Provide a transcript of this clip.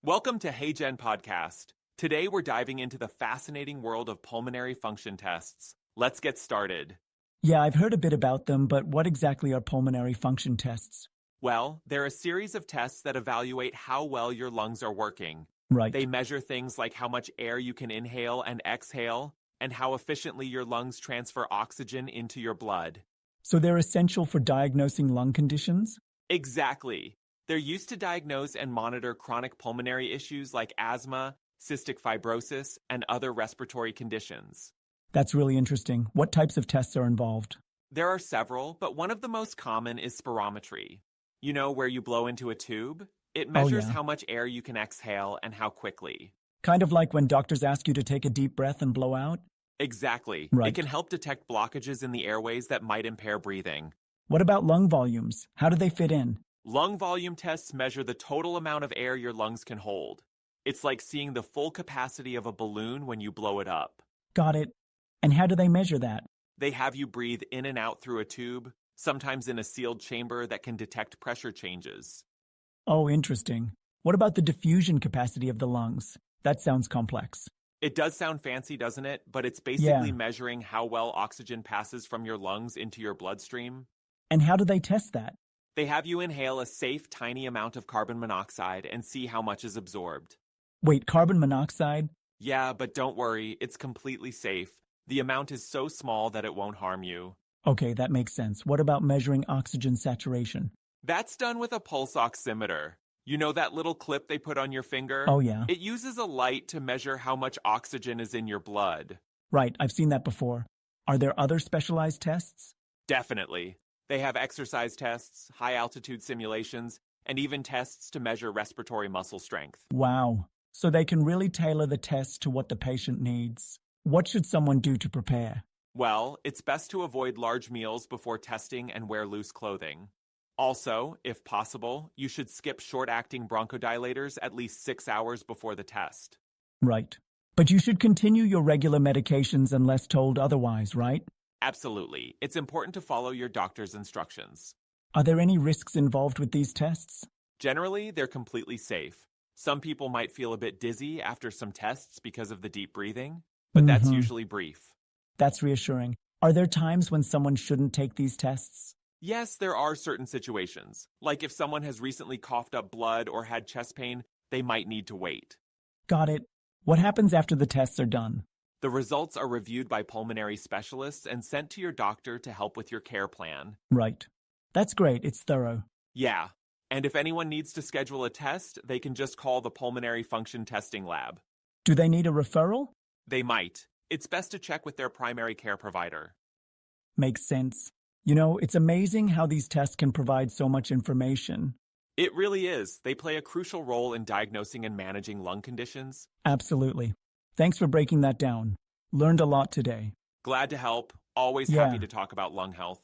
Welcome to Hey Gen Podcast. Today we're diving into the fascinating world of pulmonary function tests. Let's get started. Yeah, I've heard a bit about them, but what exactly are pulmonary function tests? Well, they're a series of tests that evaluate how well your lungs are working. Right. They measure things like how much air you can inhale and exhale, and how efficiently your lungs transfer oxygen into your blood. So they're essential for diagnosing lung conditions? Exactly. They're used to diagnose and monitor chronic pulmonary issues like asthma, cystic fibrosis, and other respiratory conditions. That's really interesting. What types of tests are involved? There are several, but one of the most common is spirometry. You know, where you blow into a tube? It measures yeah. how much air you can exhale and how quickly. Kind of like when doctors ask you to take a deep breath and blow out? Exactly. Right. It can help detect blockages in the airways that might impair breathing. What about lung volumes? How do they fit in? Lung volume tests measure the total amount of air your lungs can hold. It's like seeing the full capacity of a balloon when you blow it up. Got it. And how do they measure that? They have you breathe in and out through a tube, sometimes in a sealed chamber that can detect pressure changes. Oh, interesting. What about the diffusion capacity of the lungs? That sounds complex. It does sound fancy, doesn't it? But it's basically Yeah. measuring how well oxygen passes from your lungs into your bloodstream. And how do they test that? They have you inhale a safe, tiny amount of carbon monoxide and see how much is absorbed. Wait, carbon monoxide? Yeah, but don't worry, it's completely safe. The amount is so small that it won't harm you. Okay, that makes sense. What about measuring oxygen saturation? That's done with a pulse oximeter. You know that little clip they put on your finger? Oh, yeah. It uses a light to measure how much oxygen is in your blood. Right, I've seen that before. Are there other specialized tests? Definitely. They have exercise tests, high-altitude simulations, and even tests to measure respiratory muscle strength. Wow. So they can really tailor the test to what the patient needs. What should someone do to prepare? Well, it's best to avoid large meals before testing and wear loose clothing. Also, if possible, you should skip short-acting bronchodilators at least 6 hours before the test. Right. But you should continue your regular medications unless told otherwise, right? Absolutely. It's important to follow your doctor's instructions. Are there any risks involved with these tests? Generally, they're completely safe. Some people might feel a bit dizzy after some tests because of the deep breathing, but that's usually brief. That's reassuring. Are there times when someone shouldn't take these tests? Yes, there are certain situations, like if someone has recently coughed up blood or had chest pain, they might need to wait. Got it. What happens after the tests are done? The results are reviewed by pulmonary specialists and sent to your doctor to help with your care plan. Right. That's great. It's thorough. Yeah, and if anyone needs to schedule a test, they can just call the Pulmonary Function Testing Lab. Do they need a referral? They might. It's best to check with their primary care provider. Makes sense. You know, it's amazing how these tests can provide so much information. It really is. They play a crucial role in diagnosing and managing lung conditions. Absolutely. Thanks for breaking that down. Learned a lot today. Glad to help. Always happy to talk about lung health.